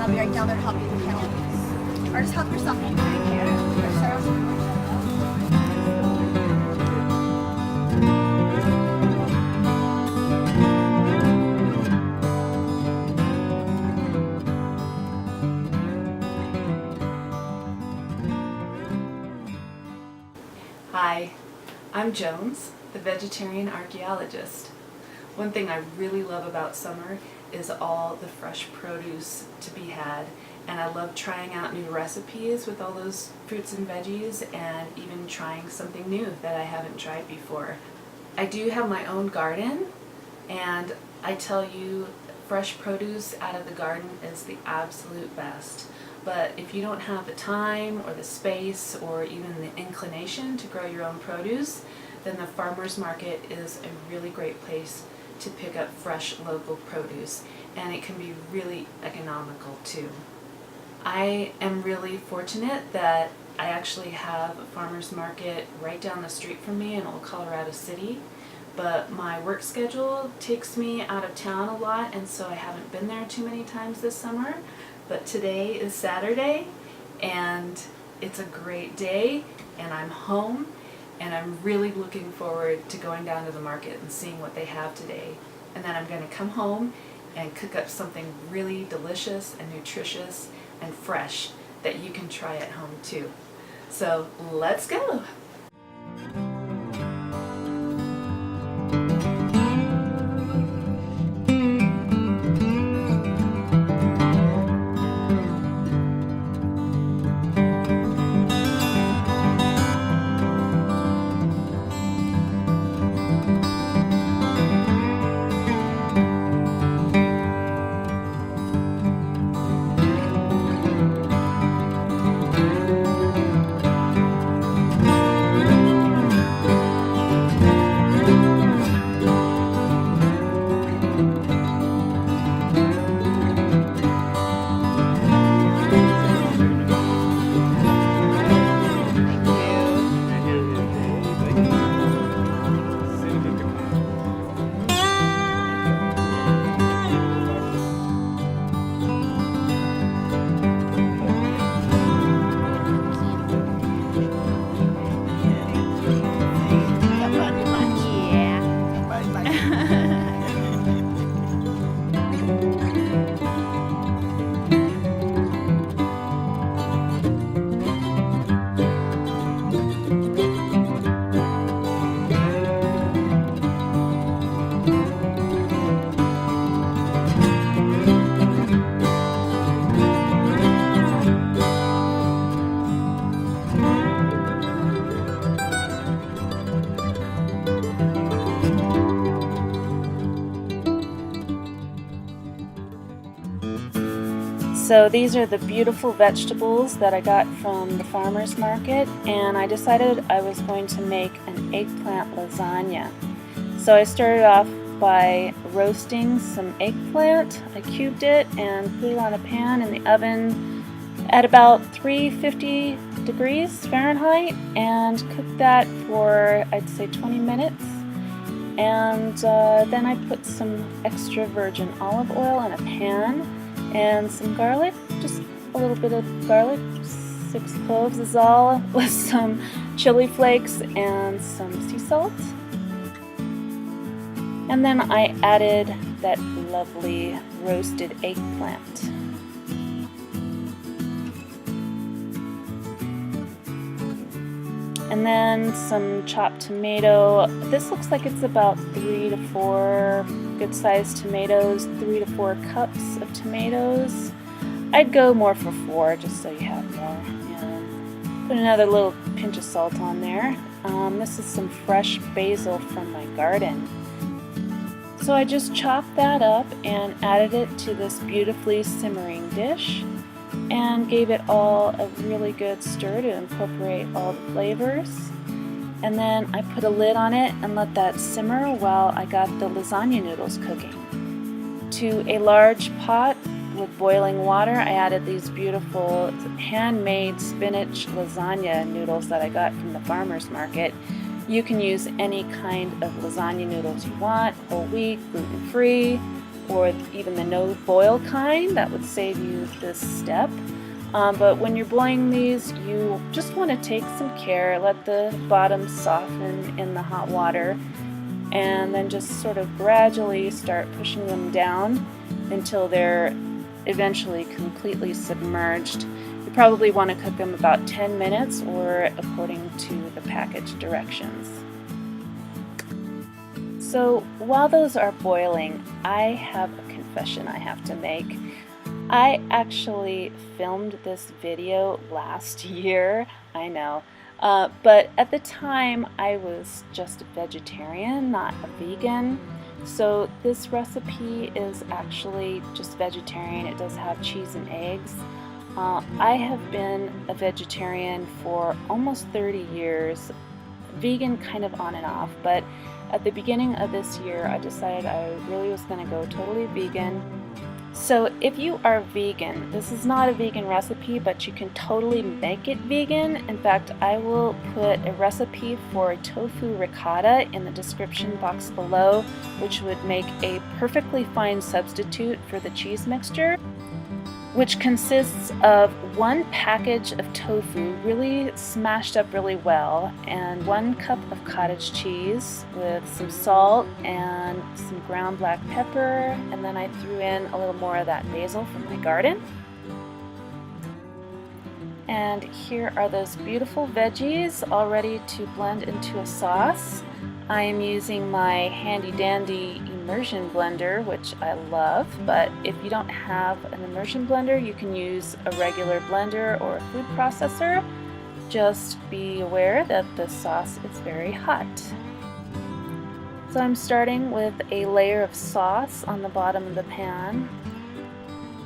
I'll be right down there to help you with the calories. Or just help yourself eat right here. Or start off with the Hi, I'm Jones, the Vegetarian Archaeologist. One thing I really love about summer is all the fresh produce to be had, and I love trying out new recipes with all those fruits and veggies and even trying something new that I haven't tried before. I do have my own garden, and I tell you, fresh produce out of the garden is the absolute best. But if you don't have the time or the space or even the inclination to grow your own produce, then the farmer's market is a really great place to pick up fresh local produce, and it can be really economical too. I am really fortunate that I actually have a farmer's market right down the street from me in Old Colorado City, but my work schedule takes me out of town a lot, and so I haven't been there too many times this summer. But today is Saturday, and it's a great day, and I'm home, and I'm really looking forward to going down to the market and seeing what they have today. And then I'm going to come home and cook up something really delicious and nutritious and fresh that you can try at home too. So let's go! So these are the beautiful vegetables that I got from the farmer's market, and I decided I was going to make an eggplant lasagna. So I started off by roasting some eggplant. I cubed it and put it on a pan in the oven at about 350 degrees Fahrenheit and cooked that for, I'd say, 20 minutes. And then I put some extra virgin olive oil in a pan and some garlic, just a little bit of garlic, 6 cloves is all, with some chili flakes and some sea salt. And then I added that lovely roasted eggplant. And then some chopped tomato. This looks like it's about 3 to 4 good-sized tomatoes, 3 to 4 cups of tomatoes. I'd go more for 4 just so you have more. And put another little pinch of salt on there. This is some fresh basil from my garden. So I just chopped that up and added it to this beautifully simmering dish and gave it all a really good stir to incorporate all the flavors. And then I put a lid on it and let that simmer while I got the lasagna noodles cooking. To a large pot with boiling water, I added these beautiful handmade spinach lasagna noodles that I got from the farmer's market. You can use any kind of lasagna noodles you want, whole wheat, gluten-free, or even the no boil kind. That would save you this step. But when you're boiling these, you just want to take some care, let the bottom soften in the hot water, and then just sort of gradually start pushing them down until they're eventually completely submerged. You probably want to cook them about 10 minutes or according to the package directions. So while those are boiling, I have a confession I have to make. I actually filmed this video last year, I know, but at the time I was just a vegetarian, not a vegan. So this recipe is actually just vegetarian. It does have cheese and eggs. I have been a vegetarian for almost 30 years, vegan kind of on and off, but at the beginning of this year I decided I really was going to go totally vegan. So if you are vegan, this is not a vegan recipe, but you can totally make it vegan. In fact, I will put a recipe for tofu ricotta in the description box below, which would make a perfectly fine substitute for the cheese mixture, which consists of 1 package of tofu really smashed up really well, and 1 cup of cottage cheese with some salt and some ground black pepper, and then I threw in a little more of that basil from my garden. And here are those beautiful veggies all ready to blend into a sauce. I am using my handy dandy immersion blender, which I love, but if you don't have an immersion blender, you can use a regular blender or a food processor. Just be aware that the sauce is very hot. So I'm starting with a layer of sauce on the bottom of the pan.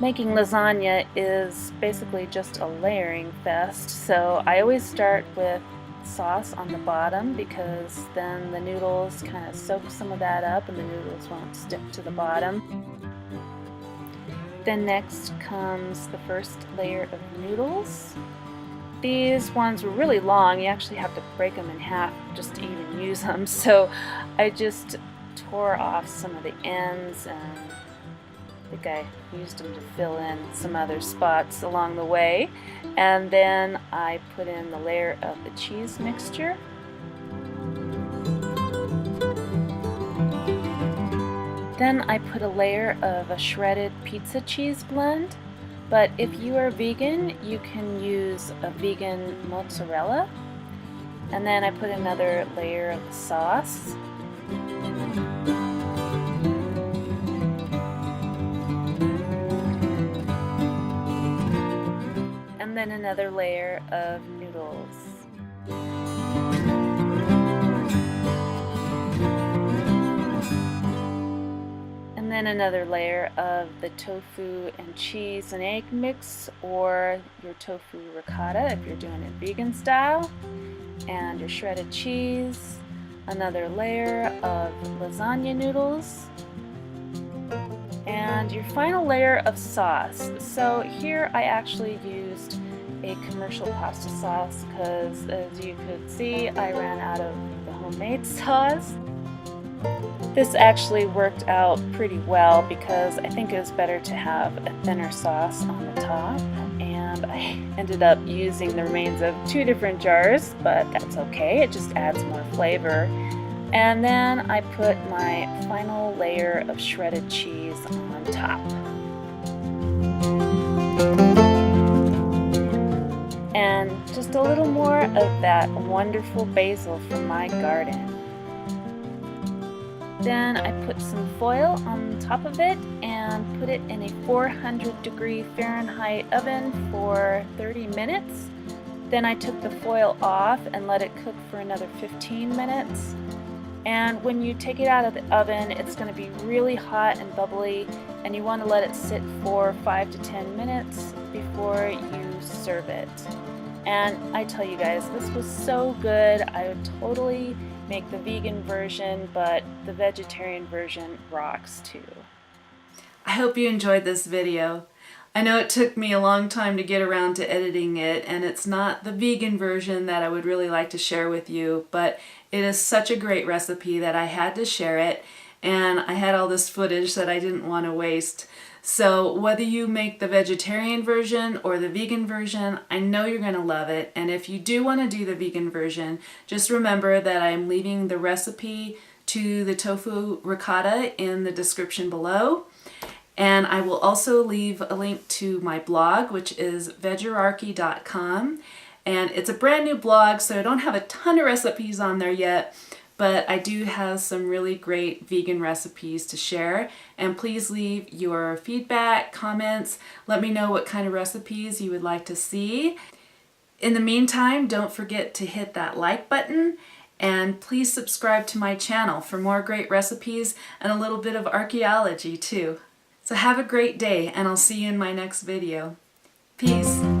Making lasagna is basically just a layering fest, so I always start with sauce on the bottom because then the noodles kind of soak some of that up and the noodles won't stick to the bottom. Then next comes the first layer of noodles. These ones were really long. You actually have to break them in half just to even use them, so I just tore off some of the ends, and I think I used them to fill in some other spots along the way. And then I put in the layer of the cheese mixture. Then I put a layer of a shredded pizza cheese blend. But if you are vegan, you can use a vegan mozzarella. And then I put another layer of the sauce. And then another layer of noodles. And then another layer of the tofu and cheese and egg mix, or your tofu ricotta if you're doing it vegan style, and your shredded cheese, another layer of lasagna noodles, and your final layer of sauce. So here I actually used a commercial pasta sauce because, as you could see, I ran out of the homemade sauce. This actually worked out pretty well because I think it was better to have a thinner sauce on the top, and I ended up using the remains of 2 different jars, but that's okay, it just adds more flavor. And then I put my final layer of shredded cheese on top. And just a little more of that wonderful basil from my garden. Then I put some foil on top of it and put it in a 400-degree Fahrenheit oven for 30 minutes. Then I took the foil off and let it cook for another 15 minutes. And when you take it out of the oven, it's going to be really hot and bubbly, and you want to let it sit for 5 to 10 minutes before you serve it. And I tell you guys, this was so good. I would totally make the vegan version, but the vegetarian version rocks too. I hope you enjoyed this video. I know it took me a long time to get around to editing it, and it's not the vegan version that I would really like to share with you, but it is such a great recipe that I had to share it. and I had all this footage that I didn't want to waste. So whether you make the vegetarian version or the vegan version, I know you're going to love it. And if you do want to do the vegan version, just remember that I'm leaving the recipe to the tofu ricotta in the description below. And I will also leave a link to my blog, which is vegararchy.com. And it's a brand new blog, so I don't have a ton of recipes on there yet, but I do have some really great vegan recipes to share. And please leave your feedback, comments. Let me know what kind of recipes you would like to see. In the meantime, don't forget to hit that like button, and please subscribe to my channel for more great recipes and a little bit of archaeology too. So have a great day, and I'll see you in my next video. Peace.